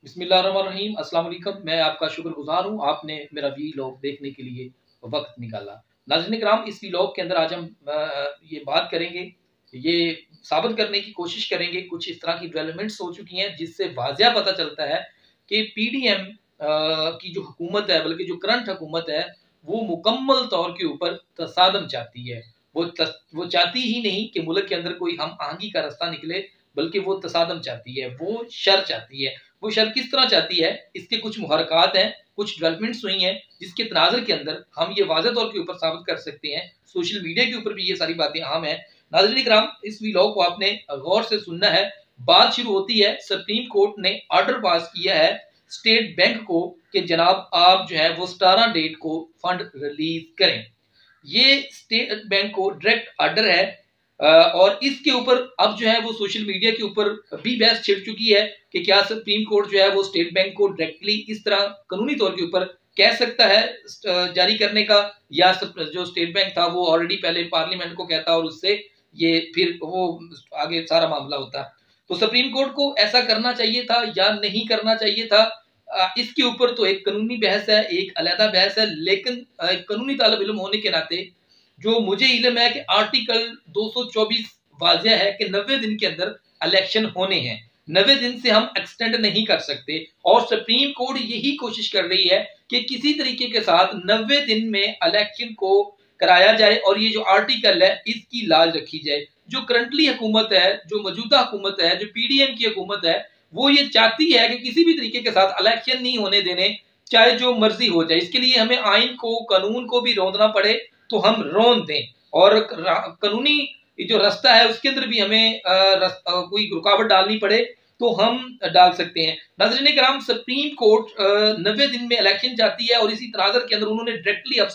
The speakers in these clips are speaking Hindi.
बिस्मिल्लाहिर्रहमानिर्रहीम। अस्सलाम वालेकुम। मैं आपका शुक्रगुज़ार हूँ, आपने मेरा वीलॉग देखने के लिए वक़्त निकाला। नाज़रीन किराम, इस वीलॉग के अंदर आज हम ये बात करेंगे, ये साबित करने की कोशिश करेंगे, कुछ इस तरह की डेवलपमेंट्स हो चुकी हैं जिससे वाज़िया पता चलता है कि पीडीएम की जो हुकूमत है, बल्कि जो करंट हुकूमत है, वो मुकम्मल तौर के ऊपर तसादम चाहती है। वो चाहती ही नहीं कि मुल्क के अंदर कोई हम आहंगी का रास्ता निकले, बल्कि वो तसादम चाहती है, वो शर चाहती है। वो शर किस तरह चाहती है, इसके कुछ मुहरकात हैं, कुछ डेवलपमेंट्स हुई हैं, जिसके तनाज़ुर के अंदर हम ये वाज़ेह तौर के ऊपर साबित कर सकते हैं। सोशल मीडिया के ऊपर भी ये सारी बातें आम हैं। नाज़रीन किराम, इस व्लॉग को आपने गौर से सुनना है। बात शुरू होती है, सुप्रीम कोर्ट ने ऑर्डर पास किया है स्टेट बैंक को कि जनाब आप जो है वो 17 डेट को फंड रिलीज करें। ये स्टेट बैंक को डायरेक्ट ऑर्डर है और इसके ऊपर अब जो है वो सोशल मीडिया के ऊपर भी बहस छिड़ चुकी है कि क्या सुप्रीम कोर्ट जो है वो स्टेट बैंक को डायरेक्टली इस तरह कानूनी तौर के ऊपर कह सकता है जारी करने का, या जो स्टेट बैंक था वो ऑलरेडी पहले पार्लियामेंट को कहता और उससे ये फिर वो आगे सारा मामला होता। तो सुप्रीम कोर्ट को ऐसा करना चाहिए था या नहीं करना चाहिए था, इसके ऊपर तो एक कानूनी बहस है, एक अलहदा बहस है। लेकिन कानूनी तालिब इल्म होने के नाते जो मुझे इल्म है कि आर्टिकल 224 वाज़िह है कि 90 दिन के अंदर इलेक्शन होने हैं। 90 दिन से हम एक्सटेंड नहीं कर सकते और सुप्रीम कोर्ट यही कोशिश कर रही है कि किसी तरीके के साथ 90 दिन में इलेक्शन को कराया जाए और ये जो आर्टिकल है इसकी लाज रखी जाए। जो करंटली हुकूमत है, जो मौजूदा हुकूमत है, जो पीडीएम की हुकूमत है, वो ये चाहती है कि किसी भी तरीके के साथ इलेक्शन नहीं होने देने, चाहे जो मर्जी हो जाए। इसके लिए हमें आइन को, कानून को भी रोंदना पड़े तो हम रोन दें, और कानूनी जो रास्ता है उसके अंदर भी हमें कोई रुकावट डालनी पड़े तो हम डाल सकते हैं। नाज़रीन किराम, सुप्रीम कोर्ट 90 दिन में इलेक्शन चाहती है और इसी तनाज़ुर के अंदर उन्होंने डायरेक्टली अब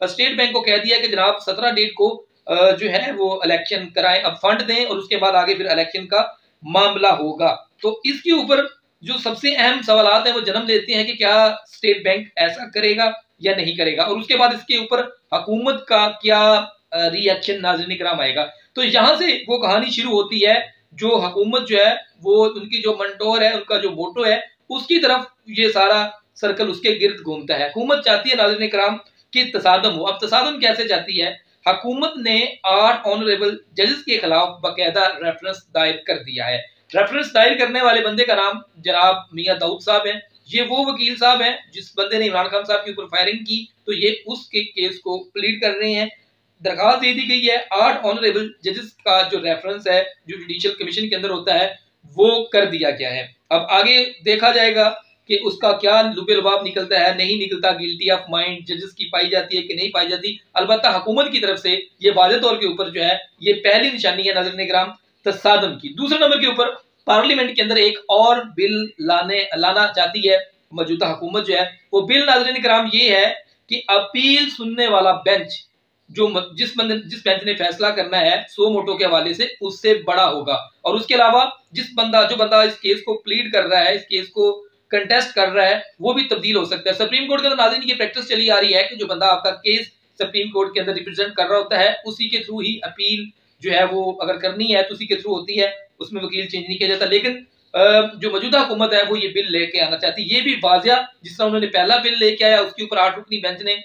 स्टेट बैंक को कह दिया कि जनाब 17 डेट को जो है वो इलेक्शन कराएं, अब फंड दें और उसके बाद आगे फिर इलेक्शन का मामला होगा। तो इसके ऊपर जो सबसे अहम सवालात है वो जन्म लेते हैं कि क्या स्टेट बैंक ऐसा करेगा या नहीं करेगा, और उसके बाद इसके ऊपर हुकूमत का क्या रिएक्शन नाज़रीन किराम आएगा। तो यहां से वो कहानी शुरू होती है। जो हुकूमत जो है वो उनकी जो मंटोर है, उनका जो मोटो है, उसकी तरफ ये सारा सर्कल उसके गिर्द घूमता है। हुकूमत चाहती है नाज़रीन किराम कि तसादम हो। अब तसादम कैसे चाहती है? हुकूमत ने 8 ऑनरेबल जजेस के खिलाफ बाकायदा रेफरेंस दायर कर दिया है। रेफरेंस दायर करने वाले बंदे का नाम जनाब मियां दाऊद साहब है। ये वो वकील साहब हैं जिस बंदे ने इमरान खान साहब के ऊपर फायरिंग की, तो ये उसके केस को प्लीड कर रहे हैं। दरखास्त दे दी गई है। 8 ऑनरेबल जजेस का जो रेफरेंस है, जो जुडिशियल कमीशन के अंदर होता है, वो कर दिया गया है। अब आगे देखा जाएगा कि उसका क्या लुबे लुबाब निकलता है, नहीं निकलता, गिल्टी ऑफ माइंड जजेस की पाई जाती है कि नहीं पाई जाती। अलबत्ता हुकूमत की तरफ से ये वाज़ेह तौर के ऊपर जो है ये पहली निशानी है नाज़रीन किराम तसादम की। दूसरे नंबर के ऊपर पार्लियामेंट के अंदर एक और बिल लाना चाहती है मौजूदा हुकूमत जो है। वो बिल नाज़रीन किराम ये है कि अपील सुनने वाला बेंच, जो जिस बेंच ने फैसला करना है सो मोटो के हवाले से, उससे बड़ा होगा। और उसके अलावा जो बंदा इस केस को प्लीड कर रहा है, इस केस को कंटेस्ट कर रहा है, वो भी तब्दील हो सकता है। सुप्रीम कोर्ट के अंदर नाज़रीन ये प्रैक्टिस चली आ रही है कि जो बंदा आपका केस सुप्रीम कोर्ट के अंदर रिप्रेजेंट कर रहा होता है, उसी के थ्रू ही अपील जो है वो अगर करनी है तो उसी के थ्रू होती है, उसमें वकील चेंज नहीं किया जाता। लेकिन जो मौजूदा हुकूमत है वो ये बिल लेके आना चाहती है। ये भी वाजिया, जिस तरह उन्होंने पहला बिल लेके आया उसके ऊपर 8 रुकनी बेंच ने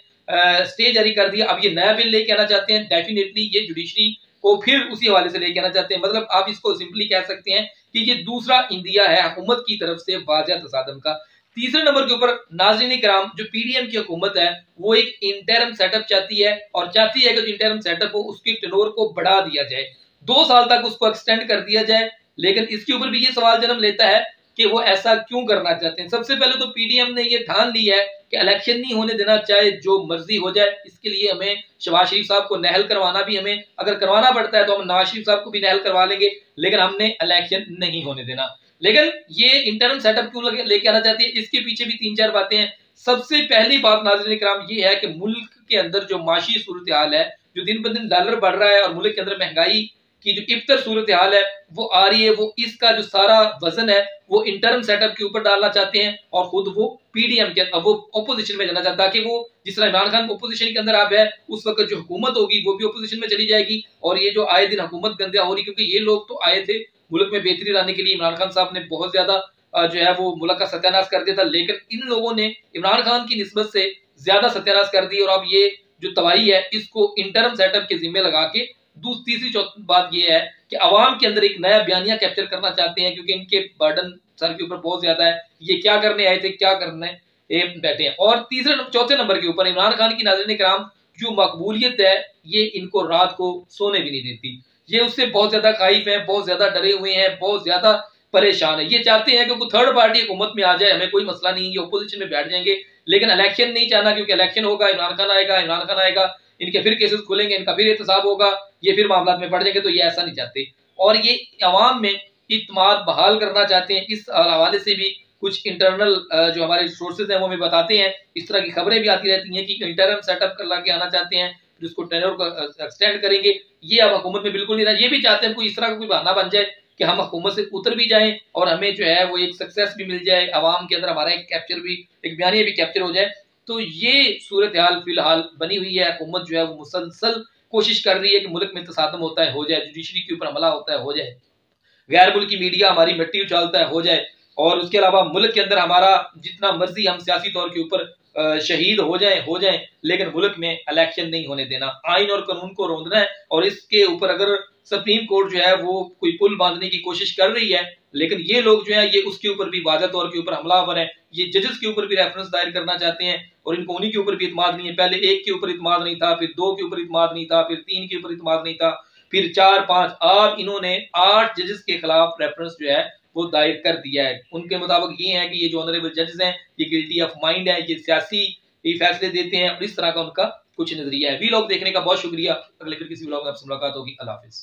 स्टे जारी कर दिया, अब ये नया बिल लेके आना चाहते हैं। डेफिनेटली ये जुडिशरी को फिर उसी हवाले से लेके आना चाहते हैं। मतलब आप इसको सिंपली कह सकते हैं कि ये दूसरा इंदिया है हुकूमत की तरफ से वाजिया तसादम का। तीसरे नंबर के ऊपर नाज़रीन किराम, जो पीडीएम की हुकूमत है वो एक इंटरम सेटअप चाहती है, और चाहती है कि जो इंटरम सेटअप हो उसके टेनोर को बढ़ा दिया जाए, 2 साल तक उसको एक्सटेंड कर दिया जाए। लेकिन इसके ऊपर भी ये सवाल जन्म लेता है कि वो ऐसा क्यों करना चाहते हैं। सबसे पहले तो पीडीएम ने ये ठान ली है कि इलेक्शन नहीं होने देना, चाहे जो मर्जी हो जाए। इसके लिए हमें शहबाज शरीफ साहब को नहल करवाना भी, हमें अगर करवाना पड़ता है तो हम नवाज शरीफ साहब को भी नहल करवा लेंगे, लेकिन हमने इलेक्शन नहीं होने देना। लेकिन ये इंटरम सेटअप क्यों लेके आना चाहती है, इसके पीछे भी 3-4 बातें हैं। सबसे पहली बात नाज़रीन किराम ये है कि मुल्क के अंदर जो माशी सूरत हाल है, जो दिन ब दिन डॉलर बढ़ रहा है और मुल्क के अंदर महंगाई की जो इब्तर सूरत हाल है वो आ रही है, वो इसका जो सारा वजन है वो इंटरम सेटअप के ऊपर डालना चाहते हैं। और खुद वो पीडीएम के वो ओपोजिशन में जाना चाहता है कि वो जिस तरह इमरान खान ओपोजिशन के अंदर अब है, उस वक्त जो हुकूमत होगी वो भी ओपोजिशन में चली जाएगी। और ये जो आए दिन हुकूमत गंदा हो रही, क्योंकि ये लोग तो आए थे मुल्क में बेहतरी लाने के लिए, इमरान खान साहब ने बहुत ज्यादा जो है वो मुल्क का सत्यानाश कर दिया था, लेकिन इन लोगों ने इमरान खान की निस्बत से ज्यादा सत्यानाश कर दी और अब ये जो तबाही है इसको इंटरम सेटअप के जिम्मे लगा के तीसरी चौथी बात ये है कि अवाम के अंदर एक नया बयानिया कैप्चर करना चाहते हैं, क्योंकि इनके बर्डन सर के ऊपर बहुत ज्यादा है, ये क्या करने आए थे, क्या करने बैठे हैं। और चौथे नंबर के ऊपर इमरान खान की नाज़रीन किराम जो मकबूलियत है ये इनको रात को सोने भी नहीं देती। ये उससे बहुत ज्यादा खाइफ है, बहुत ज्यादा डरे हुए हैं, बहुत ज्यादा परेशान है। ये चाहते हैं कि कोई थर्ड पार्टी हुकूमत में आ जाए, हमें कोई मसला नहीं, ये ओपोजिशन में बैठ जाएंगे, लेकिन इलेक्शन नहीं चाहना, क्योंकि इलेक्शन होगा, इमरान खान आएगा, इनके फिर केसेस खुलेंगे, इनका फिर एहतसाब होगा, ये फिर मामला में पड़ जाएंगे। तो ये ऐसा नहीं चाहते और ये अवाम में इत्मीनान बहाल करना चाहते हैं। इस हवाले से भी कुछ इंटरनल जो हमारे सोर्सेज हैं वो हमें बताते हैं, इस तरह की खबरें भी आती रहती हैं कि इंटरम सेटअप कर के आना चाहते हैं, जिसको टेन्योर को एक्सटेंड करेंगे। ये अब हुकूमत में बिल्कुल नहीं रहा। ये भी चाहते हैं कोई इस तरह का कोई बहाना बन जाए कि हम हुकूमत से उतर भी जाएं और हमें जो है वो एक सक्सेस भी मिल जाए, अवाम के अंदर हमारा एक कैप्चर भी, एक बयानिया भी कैप्चर हो जाए। तो ये सूरत हाल फिलहाल बनी हुई है। हुकूमत जो है वो मुसलसल कोशिश कर रही है कि मुल्क में तसादम होता है हो जाए, जुडिशरी के ऊपर हमला होता है हो जाए, गैर मुल्की मीडिया हमारी मिट्टी उछालता है हो जाए, और उसके अलावा मुल्क के अंदर हमारा जितना मर्जी हम सियासी तौर के ऊपर शहीद हो जाए, लेकिन मुल्क में इलेक्शन नहीं होने देना, आइन और कानून को रोंदना है। और इसके ऊपर अगर सुप्रीम कोर्ट जो है वो कोई पुल बांधने की कोशिश कर रही है, लेकिन ये लोग जो है ये उसके ऊपर भी वाज़ह तौर के ऊपर हमलावर है, ये जजेस के ऊपर भी रेफरेंस दायर करना चाहते हैं और इनको उन्हीं के ऊपर भी इत्मीनान नहीं है। पहले एक के ऊपर इत्मीनान नहीं था, फिर दो के ऊपर इत्मीनान नहीं था, फिर तीन के ऊपर इत्मीनान नहीं था, फिर 4 5, अब इन्होंने 8 जजेस के खिलाफ रेफरेंस जो है वो दायर कर दिया है। उनके मुताबिक ये है कि ये जो ऑनरेबल जजेस हैं ये गिल्टी ऑफ माइंड है, ये सियासी फैसले देते हैं और इस तरह का उनका कुछ नजरिया है। वीलॉग देखने का बहुत शुक्रिया। अगले फिर किसी व्लॉग में आपसे मुलाकात होगी। अल्लाह हाफिज।